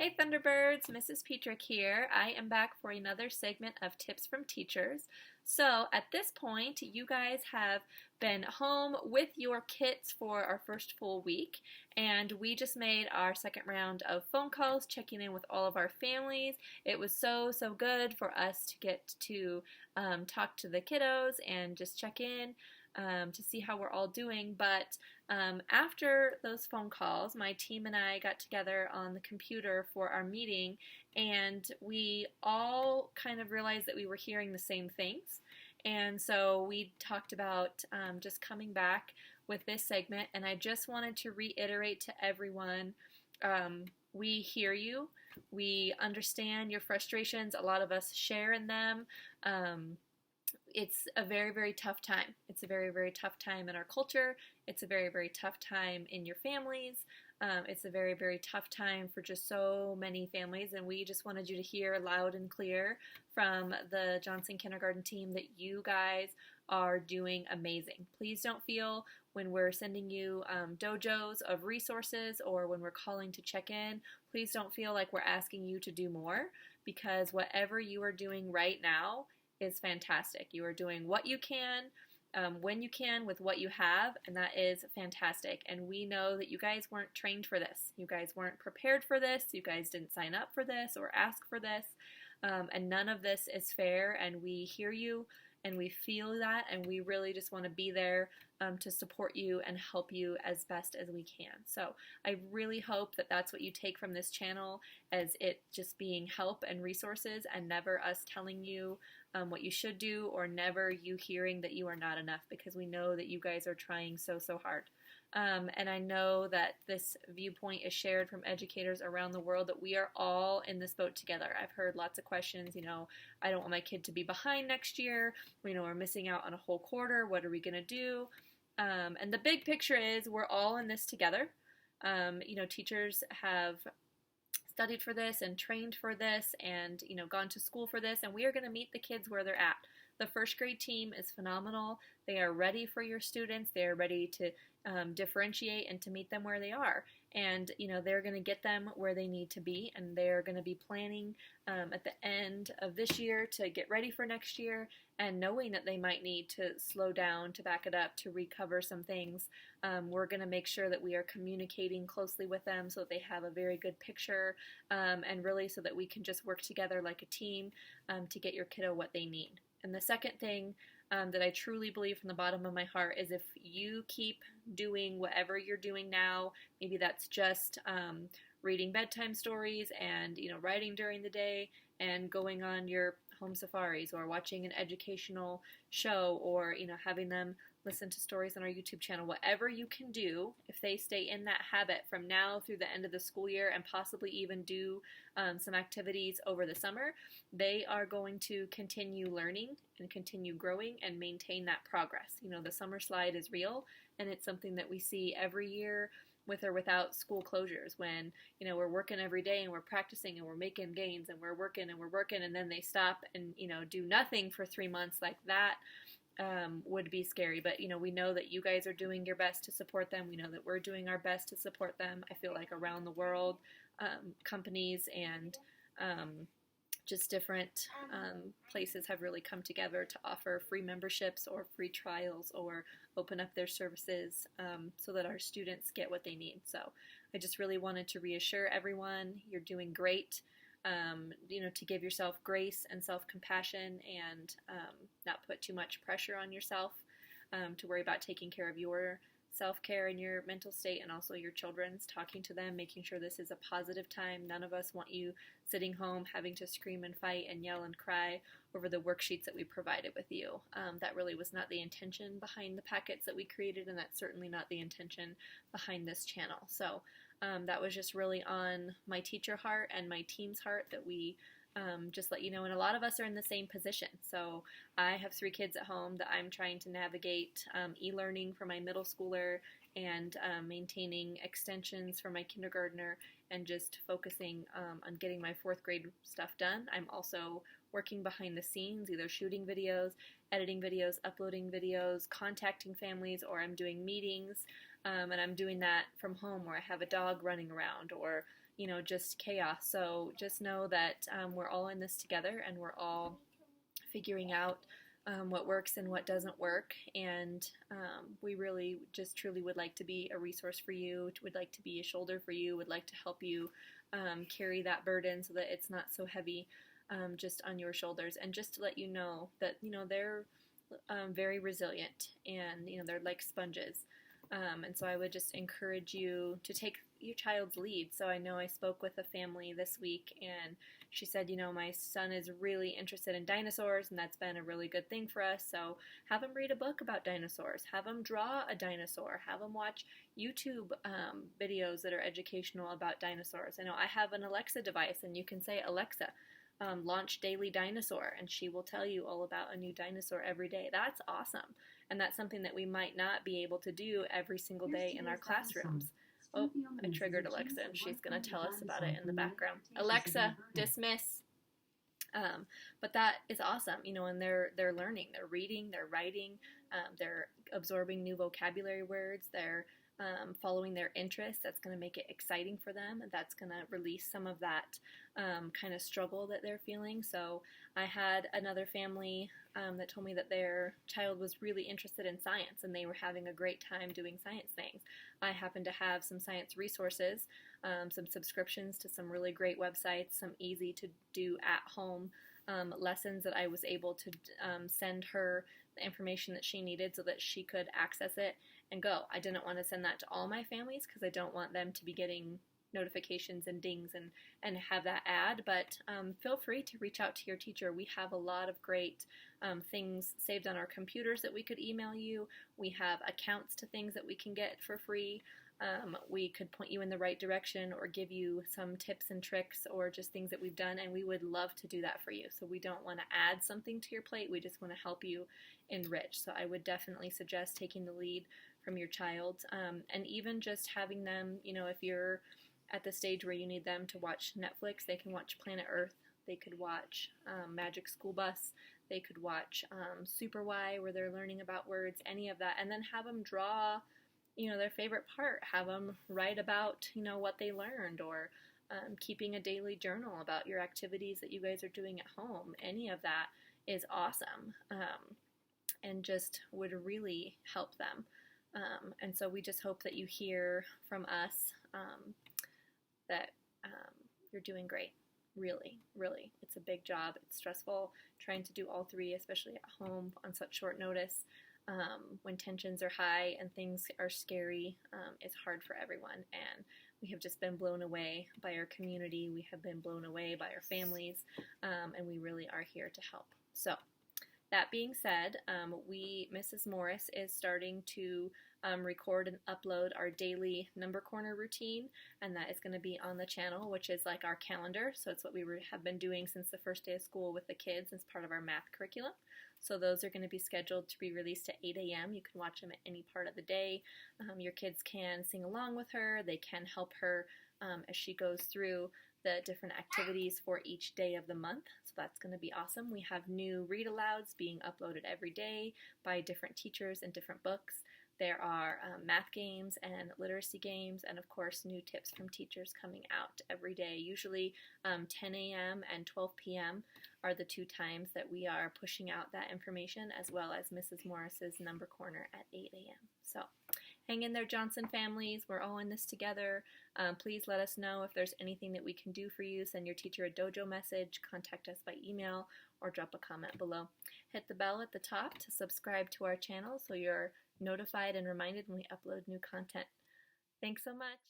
Hey Thunderbirds, Mrs. Petrick here. I am back for another segment of Tips from Teachers. So at this point, you guys have been home with your kits for our first full week, and we just made our second round of phone calls, checking in with all of our families. It was so good for us to get to talk to the kiddos and just check in to see how we're all doing. But after those phone calls, my team and I got together on the computer for our meeting, and we all kind of realized that we were hearing the same things. And so we talked about just coming back with this segment, and I just wanted to reiterate to everyone, we hear you. We understand your frustrations. A lot of us share in them. It's a very tough time. It's a very tough time in our culture. It's a very tough time in your families. It's a very tough time for just so many families, and we just wanted you to hear loud and clear from the Johnson Kindergarten team that you guys are doing amazing. Please don't feel when we're sending you dojos of resources or when we're calling to check in, please don't feel like we're asking you to do more, because whatever you are doing right now is fantastic. You are doing what you can, when you can, with what you have, and that is fantastic. And we know that you guys weren't trained for this. You guys weren't prepared for this. You guys didn't sign up for this or ask for this. And none of this is fair, and we hear you and we feel that, and we really just want to be there to support you and help you as best as we can. So I really hope that that's what you take from this channel, as it just being help and resources, and never us telling you what you should do, or never you hearing that you are not enough, because we know that you guys are trying so hard. And I know that this viewpoint is shared from educators around the world, that we are all in this boat together. I've heard lots of questions, I don't want my kid to be behind next year. We're missing out on a whole quarter. What are we going to do? And the big picture is we're all in this together. Teachers have studied for this and trained for this and gone to school for this, and we are going to meet the kids where they're at. The first grade team is phenomenal. They are ready for your students. They are ready to differentiate and to meet them where they are, and they're going to get them where they need to be, and they're going to be planning at the end of this year to get ready for next year, and knowing that they might need to slow down, to back it up, to recover some things. We're going to make sure that we are communicating closely with them so that they have a very good picture, and really so that we can just work together like a team to get your kiddo what they need. And the second thing that I truly believe from the bottom of my heart is, if you keep doing whatever you're doing now, maybe that's just reading bedtime stories and writing during the day and going on your home safaris, or watching an educational show, or having them listen to stories on our YouTube channel. Whatever you can do, if they stay in that habit from now through the end of the school year, and possibly even do some activities over the summer, they are going to continue learning and continue growing and maintain that progress. The summer slide is real, and it's something that we see every year, with or without school closures, when we're working every day and we're practicing and we're making gains and we're working, and then they stop and do nothing for 3 months. Like that would be scary. But we know that you guys are doing your best to support them. We know that we're doing our best to support them. I feel like around the world, companies and just different places have really come together to offer free memberships or free trials, or open up their services so that our students get what they need. So I just really wanted to reassure everyone you're doing great, to give yourself grace and self-compassion, and not put too much pressure on yourself, to worry about taking care of your self-care and your mental state, and also your children's, talking to them, making sure this is a positive time. None of us want you sitting home having to scream and fight and yell and cry over the worksheets that we provided with you. That really was not the intention behind the packets that we created, and that's certainly not the intention behind this channel. So that was just really on my teacher heart and my team's heart, that we just let you know. And a lot of us are in the same position. So I have 3 kids at home that I'm trying to navigate e-learning for my middle schooler, and maintaining extensions for my kindergartner, and just focusing on getting my 4th grade stuff done. I'm also working behind the scenes, either shooting videos, editing videos, uploading videos, contacting families, or I'm doing meetings, and I'm doing that from home, where I have a dog running around, or just chaos. So just know that we're all in this together, and we're all figuring out what works and what doesn't work. And we really just truly would like to be a resource for you, would like to be a shoulder for you, would like to help you carry that burden so that it's not so heavy just on your shoulders. And just to let you know that, they're very resilient, and, they're like sponges. And so I would just encourage you to take your child's lead. So I know I spoke with a family this week, and she said, my son is really interested in dinosaurs, and that's been a really good thing for us. So have him read a book about dinosaurs, have him draw a dinosaur, have him watch YouTube videos that are educational about dinosaurs. I know I have an Alexa device, and you can say, Alexa, launch daily dinosaur, and she will tell you all about a new dinosaur every day. That's awesome. And that's something that we might not be able to do every single day in our classrooms. Oh, I triggered Alexa, and she's going to tell us about it in the background. Alexa, dismiss. But that is awesome, and they're learning, they're reading, they're writing, they're absorbing new vocabulary words, they're following their interests. That's going to make it exciting for them, and that's going to release some of that kind of struggle that they're feeling. So I had another family that told me that their child was really interested in science, and they were having a great time doing science things. I happen to have some science resources, some subscriptions to some really great websites, some easy to do at home lessons that I was able to send her the information that she needed so that she could access it and go. I didn't want to send that to all my families because I don't want them to be getting notifications and dings and have that ad, but feel free to reach out to your teacher. We have a lot of great things saved on our computers that we could email you. We have accounts to things that we can get for free. We could point you in the right direction or give you some tips and tricks or just things that we've done, and we would love to do that for you. So we don't want to add something to your plate, we just want to help you enrich. So I would definitely suggest taking the lead from your child, and even just having them, if you're at the stage where you need them to watch Netflix, they can watch Planet Earth, they could watch Magic School Bus, they could watch Super Why, where they're learning about words, any of that, and then have them draw their favorite part, have them write about, what they learned, or keeping a daily journal about your activities that you guys are doing at home. Any of that is awesome, and just would really help them. And so we just hope that you hear from us that you're doing great. Really, really. It's a big job. It's stressful trying to do all three, especially at home on such short notice. When tensions are high and things are scary, it's hard for everyone, and we have just been blown away by our community. We have been blown away by our families, and we really are here to help. So that being said, Mrs. Morris is starting to record and upload our daily number corner routine, and that is going to be on the channel, which is like our calendar. So it's what we have been doing since the first day of school with the kids as part of our math curriculum. So those are going to be scheduled to be released at 8 a.m. You can watch them at any part of the day. Your kids can sing along with her. They can help her as she goes through the different activities for each day of the month. So that's going to be awesome. We have new read alouds being uploaded every day by different teachers and different books. There are math games and literacy games, and of course new tips from teachers coming out every day. Usually 10 a.m. and 12 p.m. are the two times that we are pushing out that information, as well as Mrs. Morris's number corner at 8 a.m. So hang in there, Johnson families. We're all in this together. Please let us know if there's anything that we can do for you. Send your teacher a dojo message, contact us by email, or drop a comment below. Hit the bell at the top to subscribe to our channel so you're notified and reminded when we upload new content. Thanks so much.